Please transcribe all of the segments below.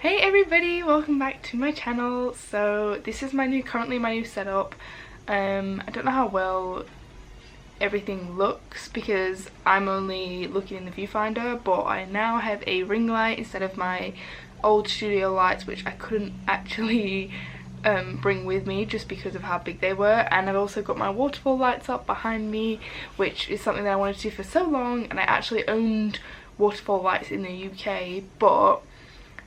Hey everybody, welcome back to my channel. So this is currently my new setup. I don't know how well everything looks because I'm only looking in the viewfinder, but I now have a ring light instead of my old studio lights, which I couldn't actually bring with me just because of how big they were. And I've also got my waterfall lights up behind me, which is something that I wanted to do for so long, and I actually owned waterfall lights in the UK, but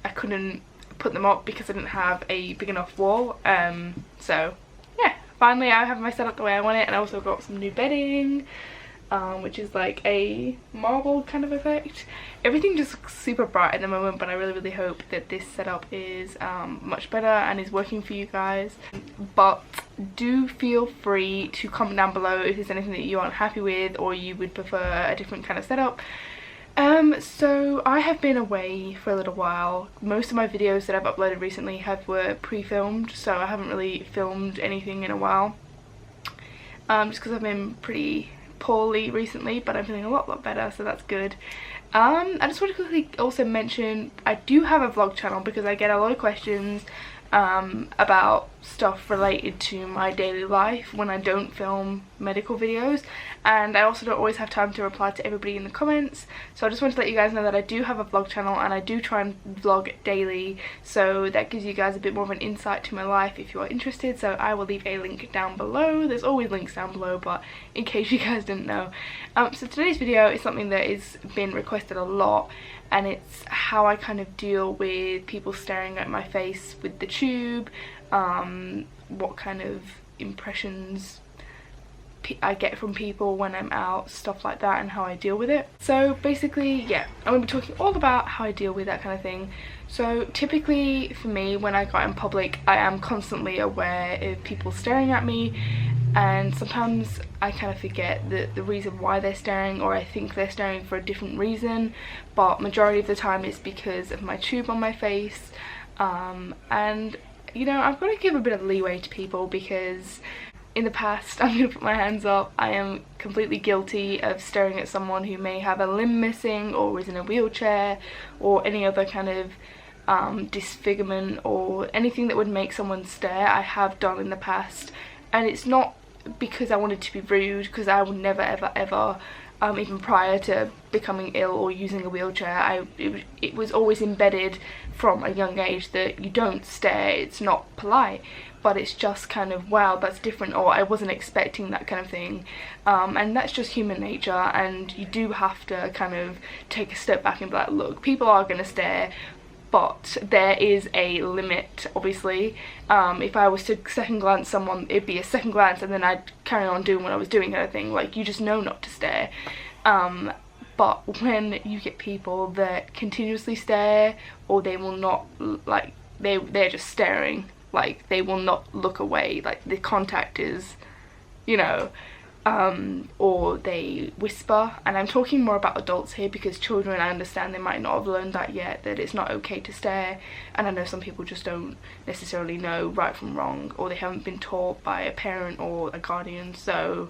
I couldn't put them up because I didn't have a big enough wall. So yeah, finally I have my setup the way I want it, and I also got some new bedding, which is like a marble kind of effect. Everything just looks super bright at the moment, but I really hope that this setup is much better and is working for you guys. But do feel free to comment down below if there's anything that you aren't happy with or you would prefer a different kind of setup. So I have been away for a little while. Most of my videos that I've uploaded recently were pre-filmed, so I haven't really filmed anything in a while. Just because I've been pretty poorly recently, but I'm feeling a lot better, so that's good. I just want to quickly also mention I do have a vlog channel because I get a lot of questions about stuff related to my daily life when I don't film medical videos, and I also don't always have time to reply to everybody in the comments. So I just want to let you guys know that I do have a vlog channel and I do try and vlog daily, so that gives you guys a bit more of an insight to my life if you are interested. So I will leave a link down below. There's always links down below, but in case you guys didn't know. So today's video is something that has been requested a lot, and it's how I kind of deal with people staring at my face with the tube, what kind of impressions I get from people when I'm out, stuff like that, and how I deal with it. So basically, yeah, I'm going to be talking all about how I deal with that kind of thing. So typically for me, when I go out in public, I am constantly aware of people staring at me, and sometimes I kind of forget the reason why they're staring, or I think they're staring for a different reason, but majority of the time it's because of my tube on my face. And you know, I've got to give a bit of leeway to people because in the past, I'm going to put my hands up, I am completely guilty of staring at someone who may have a limb missing or is in a wheelchair or any other kind of disfigurement or anything that would make someone stare. I have done in the past, and it's not because I wanted to be rude, because I would never ever even prior to becoming ill or using a wheelchair, it was always embedded from a young age that you don't stare, it's not polite, but it's just kind of, wow, that's different, or I wasn't expecting that kind of thing. And that's just human nature, and you do have to kind of take a step back and be like, look, people are going to stare, but there is a limit, obviously. If I was to second glance someone, it'd be a second glance and then I'd carry on doing what I was doing, kind of thing. Like, you just know not to stare. But when you get people that continuously stare, or they will not, like, they're just staring, like, they will not look away, like, the contact is, you know, or they whisper. And I'm talking more about adults here because children, I understand they might not have learned that yet, that it's not okay to stare, and I know some people just don't necessarily know right from wrong, or they haven't been taught by a parent or a guardian. So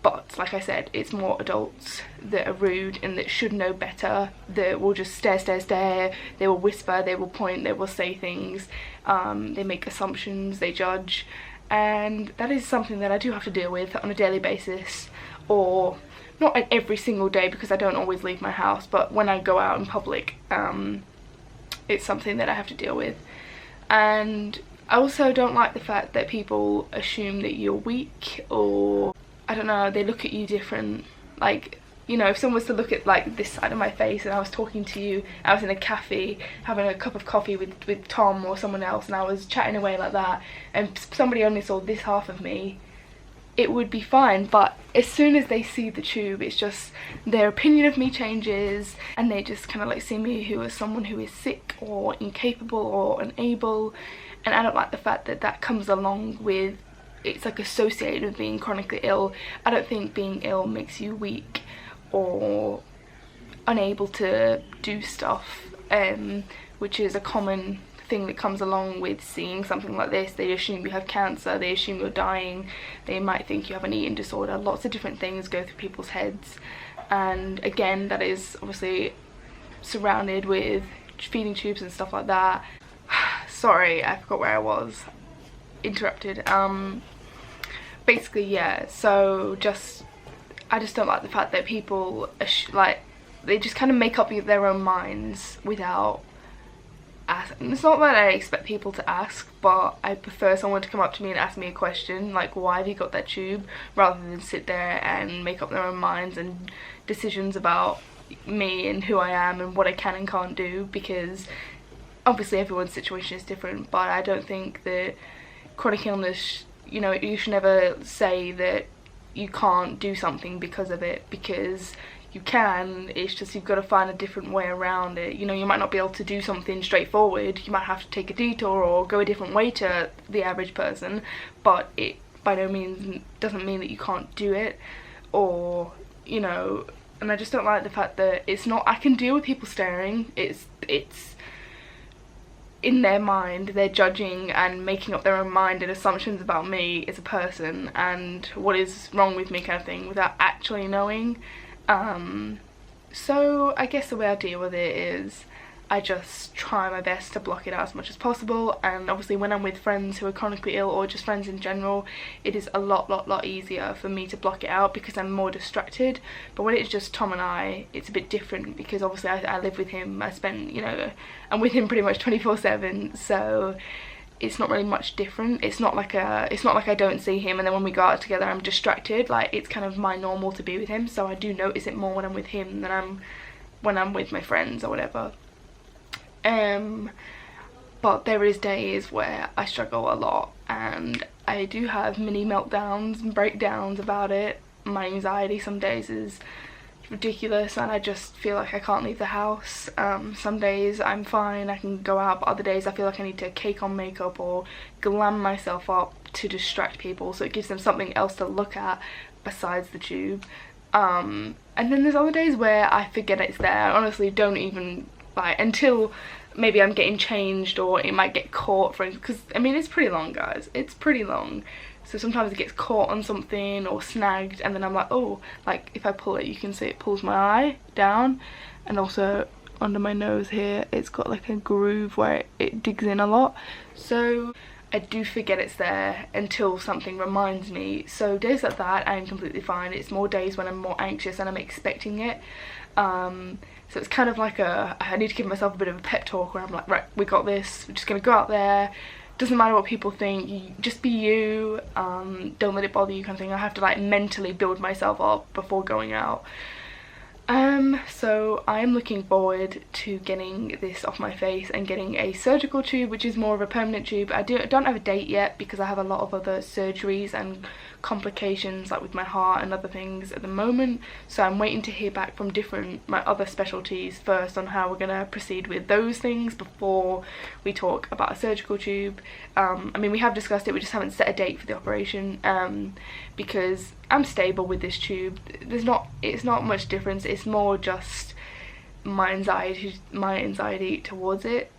but like I said, it's more adults that are rude and that should know better, that will just stare, they will whisper, they will point, they will say things, they make assumptions, they judge. And that is something that I do have to deal with on a daily basis, or not every single day because I don't always leave my house, but when I go out in public, it's something that I have to deal with. And I also don't like the fact that people assume that you're weak, or I don't know, they look at you different. Like, you know, if someone was to look at like this side of my face and I was talking to you, I was in a cafe having a cup of coffee with Tom or someone else, and I was chatting away like that, and somebody only saw this half of me, it would be fine. But as soon as they see the tube, it's just their opinion of me changes, and they just kind of like see me as someone who is sick or incapable or unable. And I don't like the fact that that comes along with, it's like associated with being chronically ill. I don't think being ill makes you weak or unable to do stuff, which is a common thing that comes along with seeing something like this. They assume you have cancer, they assume you're dying, they might think you have an eating disorder. Lots of different things go through people's heads, and again, that is obviously surrounded with feeding tubes and stuff like that. Sorry, I forgot where I was. Interrupted. Basically, yeah, so I just don't like the fact that people like, they just kind of make up their own minds without asking. It's not that I expect people to ask, but I prefer someone to come up to me and ask me a question, like, why have you got that tube, rather than sit there and make up their own minds and decisions about me and who I am and what I can and can't do, because obviously everyone's situation is different. But I don't think that chronic illness, you know, you should never say that you can't do something because of it, because you can. It's just you've got to find a different way around it. You know, you might not be able to do something straightforward, you might have to take a detour or go a different way to the average person, but it by no means doesn't mean that you can't do it. Or, you know, and I just don't like the fact that it's not, I can deal with people staring, it's in their mind, they're judging and making up their own mind and assumptions about me as a person and what is wrong with me, kind of thing, without actually knowing. So I guess the way I deal with it is I just try my best to block it out as much as possible. And obviously when I'm with friends who are chronically ill, or just friends in general, it is a lot easier for me to block it out because I'm more distracted. But when it's just Tom and I, it's a bit different, because obviously I live with him. I spend, you know, I'm with him pretty much 24/7, so it's not really much different. It's not like I don't see him and then when we go out together I'm distracted. Like, it's kind of my normal to be with him, so I do notice it more when I'm with him than when I'm with my friends or whatever. But there is days where I struggle a lot, and I do have mini meltdowns and breakdowns about it. My anxiety some days is ridiculous and I just feel like I can't leave the house. Some days I'm fine, I can go out, but other days I feel like I need to cake on makeup or glam myself up to distract people, so it gives them something else to look at besides the tube. And then there's other days where I forget it's there. I honestly don't even, like, until maybe I'm getting changed or it might get caught, for instance, because I mean it's pretty long, guys, it's pretty long. So sometimes it gets caught on something or snagged, and then I'm like, oh, like if I pull it, you can see it pulls my eye down, and also under my nose here it's got like a groove where it digs in a lot. So I do forget it's there until something reminds me. So days like that I am completely fine. It's more days when I'm more anxious and I'm expecting it. So it's kind of like I need to give myself a bit of a pep talk where I'm like, right, we got this, we're just gonna go out there, doesn't matter what people think, you just be you, don't let it bother you, kind of thing. I have to like mentally build myself up before going out. So I'm looking forward to getting this off my face and getting a surgical tube, which is more of a permanent tube. I don't have a date yet because I have a lot of other surgeries and complications, like with my heart and other things at the moment, so I'm waiting to hear back from my other specialties first on how we're gonna proceed with those things before we talk about a surgical tube. I mean, we have discussed it, we just haven't set a date for the operation, because I'm stable with this tube. It's not much difference, it's more just my anxiety towards it.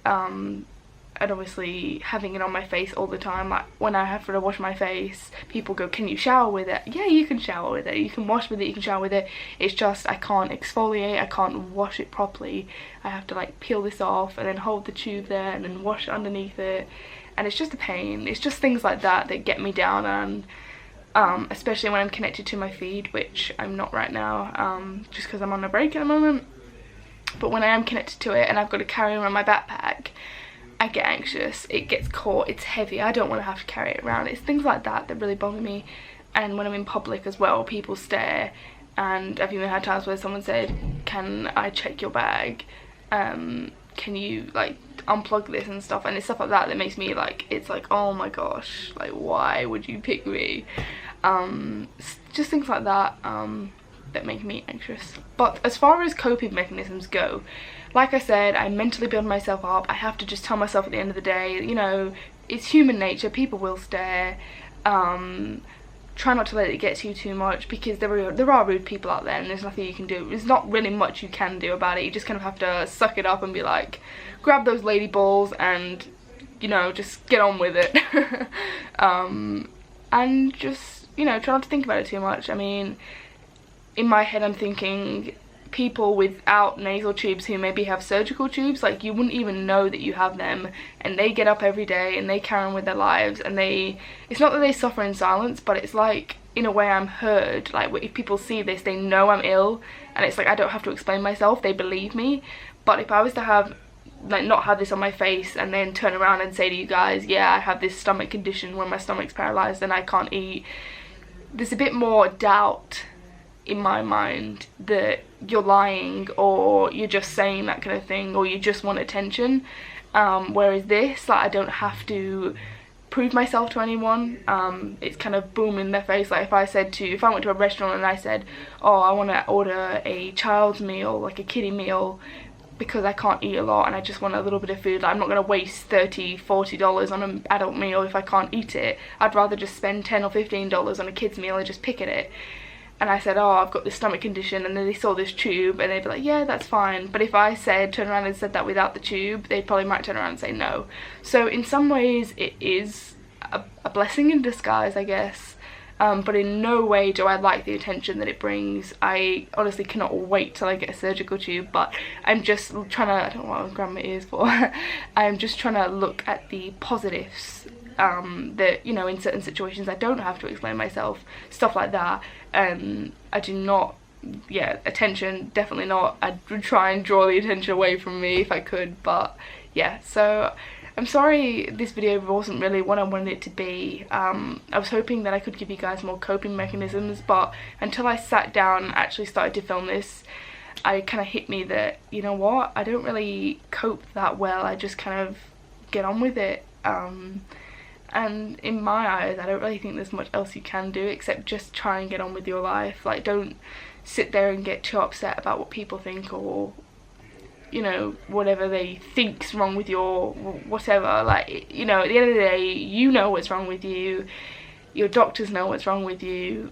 And obviously having it on my face all the time, like when I have to wash my face, people go, can you shower with it? Yeah, you can shower with it, you can wash with it, you can shower with it. It's just I can't exfoliate, I can't wash it properly. I have to like peel this off and then hold the tube there and then wash underneath it, and it's just a pain. It's just things like that that get me down, and especially when I'm connected to my feed, which I'm not right now, just because I'm on a break at the moment. But when I am connected to it and I've got to carry around my backpack, I get anxious, it gets caught, it's heavy, I don't want to have to carry it around. It's things like that that really bother me. And when I'm in public as well, people stare, and I've even had times where someone said, can I check your bag, can you like unplug this and stuff, and it's stuff like that that makes me like, it's like, oh my gosh, like why would you pick me? Just things like that that make me anxious. But as far as coping mechanisms go, like I said, I mentally build myself up. I have to just tell myself at the end of the day, you know, it's human nature, people will stare. Try not to let it get to you too much, because there are rude people out there and there's nothing you can do. There's not really much you can do about it. You just kind of have to suck it up and be like, grab those lady balls and, you know, just get on with it. And just, you know, try not to think about it too much. I mean, in my head I'm thinking, people without nasal tubes who maybe have surgical tubes, like you wouldn't even know that you have them, and they get up every day and they carry on with their lives, and it's not that they suffer in silence, but it's like, in a way, I'm heard. Like, if people see this, they know I'm ill, and it's like I don't have to explain myself, they believe me. But if I was to have, like, not have this on my face and then turn around and say to you guys, yeah, I have this stomach condition where my stomach's paralyzed and I can't eat, there's a bit more doubt in my mind that you're lying, or you're just saying that kind of thing, or you just want attention. Whereas this, like, I don't have to prove myself to anyone. It's kind of boom in their face. Like, if I went to a restaurant and I said, oh, I want to order a child's meal, like a kiddie meal, because I can't eat a lot and I just want a little bit of food, like, I'm not going to waste $30-40 on an adult meal if I can't eat it. I'd rather just spend $10 or $15 on a kid's meal and just pick at it. And I said, oh, I've got this stomach condition, and then they saw this tube and they'd be like, yeah, that's fine. But if I turn around and said that without the tube, they probably might turn around and say no. So in some ways it is a blessing in disguise, I guess. But in no way do I like the attention that it brings. I honestly cannot wait till I get a surgical tube, but I'm just trying to, I don't know what I'm grabbing my ears for, I'm just trying to look at the positives, that, you know, in certain situations I don't have to explain myself, stuff like that. I do not, yeah, attention, definitely not. I'd try and draw the attention away from me if I could, but yeah, so I'm sorry this video wasn't really what I wanted it to be. I was hoping that I could give you guys more coping mechanisms, but until I sat down and actually started to film this, I kind of hit me that, you know what, I don't really cope that well. I just kind of get on with it. And in my eyes, I don't really think there's much else you can do except just try and get on with your life. Like, don't sit there and get too upset about what people think, or, you know, whatever they think's wrong with your whatever. Like, you know, at the end of the day, you know what's wrong with you, your doctors know what's wrong with you,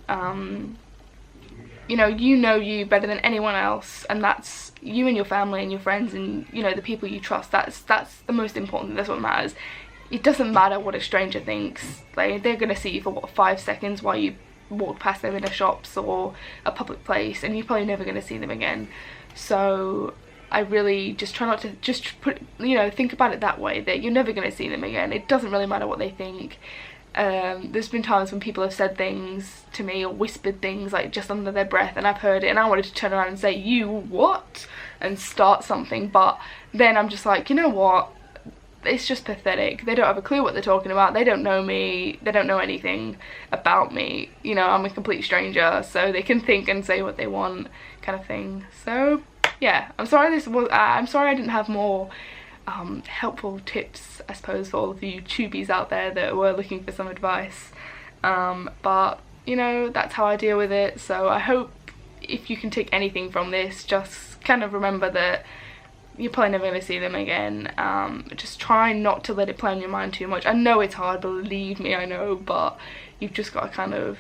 you know you better than anyone else, and that's you and your family and your friends and, you know, the people you trust. That's the most important thing. That's what matters. It doesn't matter what a stranger thinks. Like, they're gonna see you for what, 5 seconds while you walk past them in a shops or a public place, and you're probably never gonna see them again. So I really just try not to think about it that way, that you're never going to see them again. It doesn't really matter what they think. There's been times when people have said things to me or whispered things, like, just under their breath, and I've heard it and I wanted to turn around and say, you what? And start something, but then I'm just like, you know what? It's just pathetic. They don't have a clue what they're talking about. They don't know me. They don't know anything about me. You know, I'm a complete stranger, so they can think and say what they want, kind of thing. So yeah, I'm sorry I didn't have more helpful tips, I suppose, for all of you tubies out there that were looking for some advice. But, you know, that's how I deal with it. So I hope if you can take anything from this, just kind of remember that you're probably never going to see them again. Just try not to let it play on your mind too much. I know it's hard, believe me, I know, but you've just got to kind of,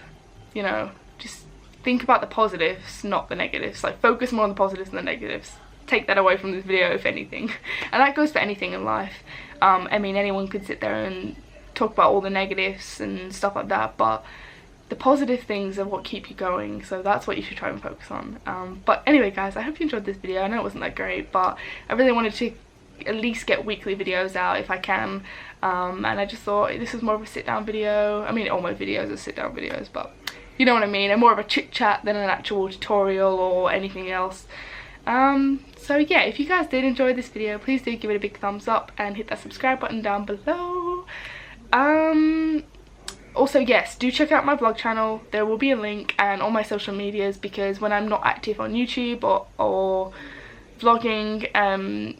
you know, just think about the positives, not the negatives. Like, focus more on the positives than the negatives. Take that away from this video, if anything. And that goes for anything in life. I mean, anyone could sit there and talk about all the negatives and stuff like that, but the positive things are what keep you going, so that's what you should try and focus on. But anyway, guys, I hope you enjoyed this video. I know it wasn't that great, but I really wanted to at least get weekly videos out if I can, and I just thought this was more of a sit-down video. I mean, all my videos are sit-down videos, but you know what I mean, and more of a chit-chat than an actual tutorial or anything else. So yeah, if you guys did enjoy this video, please do give it a big thumbs up and hit that subscribe button down below. Also, yes, do check out my vlog channel. There will be a link, and all my social medias, because when I'm not active on YouTube or vlogging,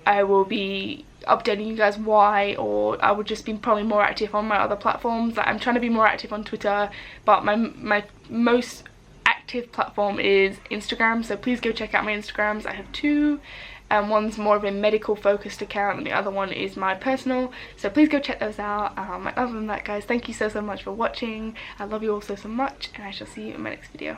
I will be updating you guys why, or I would just be probably more active on my other platforms. Like, I'm trying to be more active on Twitter, but my most active platform is Instagram, so please go check out my Instagrams. I have 2, and one's more of a medical focused account and the other one is my personal, so please go check those out. And other than that, guys, thank you so much for watching. I love you all so much, and I shall see you in my next video.